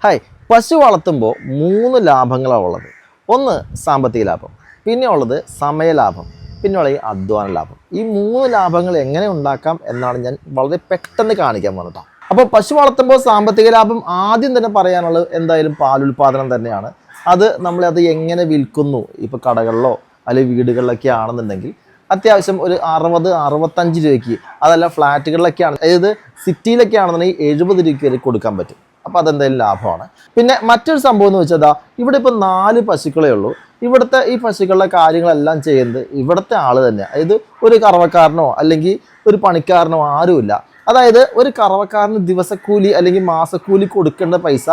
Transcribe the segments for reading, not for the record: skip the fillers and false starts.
Hi, പശു വളർത്തുമ്പോൾ 3 ലാഭങ്ങളാണ് ഉള്ളത്. ഒന്ന് സാമ്പത്തിക ലാഭം, പിന്നെ ഉള്ളത് സമയലാഭം, പിന്നെ ഉള്ളത് അധ്വാന ലാഭം. ഈ 3 ലാഭങ്ങൾ എങ്ങനെ ഉണ്ടാക്കാം എന്നാണ് ഞാൻ വളരെ പെട്ടെന്ന് കാണിക്കാൻ പോകുന്നത്. അപ്പോൾ പശു വളർത്തുമ്പോൾ സാമ്പത്തിക ലാഭം ആദ്യം തന്നെ പറയാനുള്ളത് എന്തായാലും പാലുൽപാദനം തന്നെയാണ്. നമ്മളത് എങ്ങനെ വിൽക്കുന്നു, ഇപ്പോൾ കടകളിലോ അല്ലെങ്കിൽ വീടുകളിലൊക്കെ ആണെന്നുണ്ടെങ്കിൽ അത്യാവശ്യം ഒരു 60-65 രൂപയ്ക്ക്, അതല്ല ഫ്ലാറ്റുകളിലൊക്കെയാണ്, അതായത് സിറ്റിയിലൊക്കെ ആണെന്നുണ്ടെങ്കിൽ 70 രൂപയ്ക്ക് വരെ കൊടുക്കാൻ പറ്റും. അപ്പോൾ അതെന്തായാലും ലാഭമാണ്. പിന്നെ മറ്റൊരു സംഭവം എന്ന് വെച്ചാൽ ഇവിടെ ഇപ്പോൾ 4 പശുക്കളേ ഉള്ളൂ. ഇവിടുത്തെ ഈ പശുക്കളുടെ കാര്യങ്ങളെല്ലാം ചെയ്യുന്നത് ഇവിടുത്തെ ആൾ തന്നെയാണ്. അതായത് ഒരു കറവക്കാരനോ അല്ലെങ്കിൽ ഒരു പണിക്കാരനോ ആരുമില്ല. അതായത് ഒരു കറവക്കാരന് ദിവസക്കൂലി അല്ലെങ്കിൽ മാസക്കൂലി കൊടുക്കേണ്ട പൈസ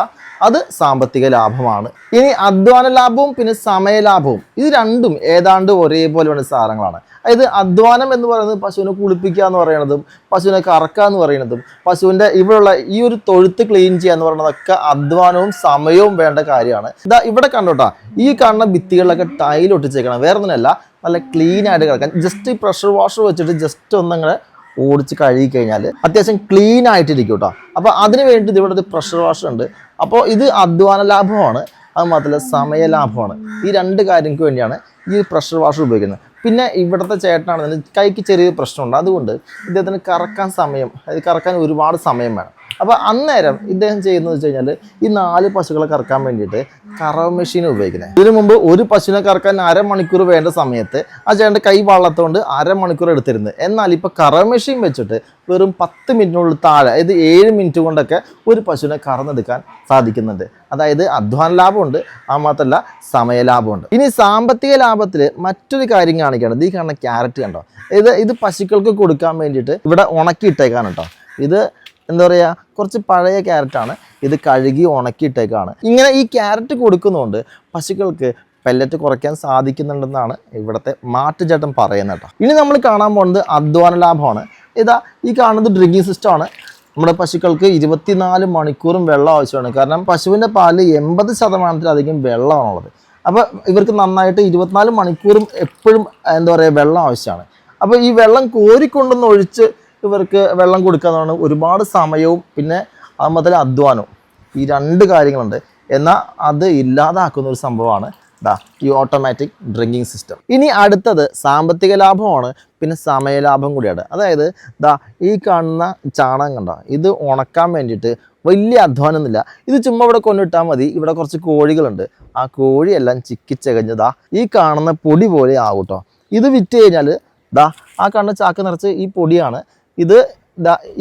അത് സാമ്പത്തിക ലാഭമാണ്. ഇനി അധ്വാന ലാഭവും പിന്നെ സമയലാഭവും, ഇത് രണ്ടും ഏതാണ്ട് ഒരേപോലെയുള്ള സാധനങ്ങളാണ്. അതായത് അധ്വാനം എന്ന് പറയുന്നത് പശുവിനെ കുളിപ്പിക്കുക എന്ന് പറയുന്നതും പശുവിനെ കറക്കുക എന്ന് പറയുന്നതും പശുവിൻ്റെ ഇവിടെയുള്ള ഈ ഒരു തൊഴുത്ത് ക്ലീൻ ചെയ്യുക എന്ന് പറയുന്നതൊക്കെ അധ്വാനവും സമയവും വേണ്ട കാര്യമാണ്. ഇവിടെ കണ്ടോട്ടാ, ഈ കാണുന്ന ഭിത്തികളിലൊക്കെ ടൈൽ ഒട്ടിച്ചേക്കണം. വേറെ ഒന്നുമല്ല, നല്ല ക്ലീൻ ആയിട്ട് കിടക്കാൻ ജസ്റ്റ് ഈ പ്രഷർ വാഷർ വെച്ചിട്ട് ജസ്റ്റ് ഒന്നങ്ങനെ ഓടിച്ച് കഴുകി കഴിഞ്ഞാൽ അത്യാവശ്യം ക്ലീൻ ആയിട്ടിരിക്കും കേട്ടോ. അപ്പോൾ അതിന് വേണ്ടി ഇവിടുത്തെ പ്രഷർ വാഷർ ഉണ്ട്. അപ്പോൾ ഇത് അധ്വാന ലാഭമാണ്, അത് മാത്രമല്ല സമയലാഭമാണ്. ഈ 2 കാര്യങ്ങൾക്ക് വേണ്ടിയാണ് ഈ പ്രഷർ വാഷർ ഉപയോഗിക്കുന്നത്. പിന്നെ ഇവിടുത്തെ ചേട്ടനാണെന്ന് കൈക്ക് ചെറിയൊരു പ്രശ്നമുണ്ട്. അതുകൊണ്ട് ഇദ്ദേഹത്തിന് കറക്കാൻ ഒരുപാട് സമയം വേണം. അപ്പോൾ അന്നേരം ഇദ്ദേഹം ചെയ്യുന്നത് വെച്ച് കഴിഞ്ഞാൽ ഈ 4 പശുക്കളെ കറക്കാൻ വേണ്ടിയിട്ട് കറവ മെഷീൻ ഉപയോഗിക്കുന്നത്. ഇതിനു മുമ്പ് ഒരു പശുവിനെ കറക്കാൻ അരമണിക്കൂർ വേണ്ട സമയത്ത് ആ ചേട്ടൻ്റെ കൈ വള്ളത്തോണ്ട് അരമണിക്കൂർ എടുത്തിരുന്നത്. എന്നാൽ ഇപ്പോൾ കറവ മെഷീൻ വെച്ചിട്ട് വെറും 10 മിനിറ്റിനുള്ളിൽ താഴെ, അതായത് 7 മിനിറ്റ് കൊണ്ടൊക്കെ ഒരു പശുവിനെ കറന്നെടുക്കാൻ സാധിക്കുന്നുണ്ട്. അതായത് അധ്വാന ലാഭമുണ്ട്, ആ മാത്രമല്ല സമയലാഭമുണ്ട്. ഇനി സാമ്പത്തിക ലാഭത്തിൽ മറ്റൊരു കാര്യം കാണിക്കുകയാണ്. ഈ കാണുന്ന ക്യാരറ്റ് കണ്ടോ, ഇത് പശുക്കൾക്ക് കൊടുക്കാൻ വേണ്ടിയിട്ട് ഇവിടെ ഉണക്കിയിട്ടേക്കാണ് കേട്ടോ. ഇത് എന്താ പറയുക, കുറച്ച് പഴയ ക്യാരറ്റാണ്. ഇത് കഴുകി ഉണക്കിയിട്ടേക്കാണ്. ഇങ്ങനെ ഈ ക്യാരറ്റ് കൊടുക്കുന്നതുകൊണ്ട് പശുക്കൾക്ക് പെല്ലറ്റ് കുറയ്ക്കാൻ സാധിക്കുന്നുണ്ടെന്നാണ് ഇവിടുത്തെ മാട്ടുചേട്ടൻ പറയുന്നത് കേട്ടോ. ഇനി നമ്മൾ കാണാൻ പോകുന്നത് അധ്വാന ലാഭമാണ്. ഈ കാണുന്നത് ഡ്രിങ്കിങ് സിസ്റ്റമാണ്. നമ്മുടെ പശുക്കൾക്ക് 24 മണിക്കൂറും വെള്ളം ആവശ്യമാണ്. കാരണം പശുവിൻ്റെ പാലിൽ 80% വെള്ളമാണുള്ളത്. അപ്പോൾ ഇവർക്ക് നന്നായിട്ട് 24 മണിക്കൂറും എപ്പോഴും എന്താ പറയുക വെള്ളം ആവശ്യമാണ്. അപ്പോൾ ഈ വെള്ളം കോരിക്കൊണ്ടൊന്ന് ഒഴിച്ച് ഇവർക്ക് വെള്ളം കൊടുക്കാന്നാണ് ഒരുപാട് സമയവും പിന്നെ അതുപോലെ അധ്വാനവും, ഈ 2 കാര്യങ്ങളുണ്ട്. എന്നാൽ അത് ഇല്ലാതാക്കുന്ന ഒരു സംഭവമാണ് ഈ ഓട്ടോമാറ്റിക് ഡ്രിങ്കിങ് സിസ്റ്റം. ഇനി അടുത്തത് സാമ്പത്തിക ലാഭമാണ്, പിന്നെ സമയലാഭം കൂടിയാണ്. അതായത് ഈ കാണുന്ന ചാണകം കണ്ടോ, ഇത് ഉണക്കാൻ വേണ്ടിയിട്ട് വലിയ അധ്വാനമൊന്നുമില്ല. ഇത് ചുമ്മാ ഇവിടെ കൊണ്ടിട്ടാൽ മതി. ഇവിടെ കുറച്ച് കോഴികളുണ്ട്, ആ കോഴിയെല്ലാം ചിക്കിച്ചകഞ്ഞ് ഈ കാണുന്ന പൊടി പോലെ ആവും കേട്ടോ. ഇത് വിറ്റ് കഴിഞ്ഞാൽ ആ കാണുന്ന ചാക്ക് നിറച്ച് ഈ പൊടിയാണ്. ഇത്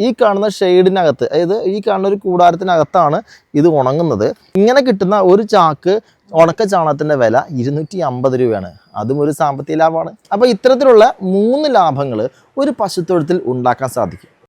ഈ കാണുന്ന ഷെയ്ഡിനകത്ത്, അതായത് ഈ കാണുന്ന ഒരു കൂടാരത്തിനകത്താണ് ഇത് ഉണങ്ങുന്നത്. ഇങ്ങനെ കിട്ടുന്ന ഒരു ചാക്ക് ഉണക്ക ചാണകത്തിൻ്റെ വില 250 രൂപയാണ്. അതും ഒരു സാമ്പത്തിക ലാഭമാണ്. അപ്പോൾ ഇത്തരത്തിലുള്ള 3 ലാഭങ്ങൾ ഒരു പശുത്തൊഴുത്തിൽ ഉണ്ടാക്കാൻ സാധിക്കും.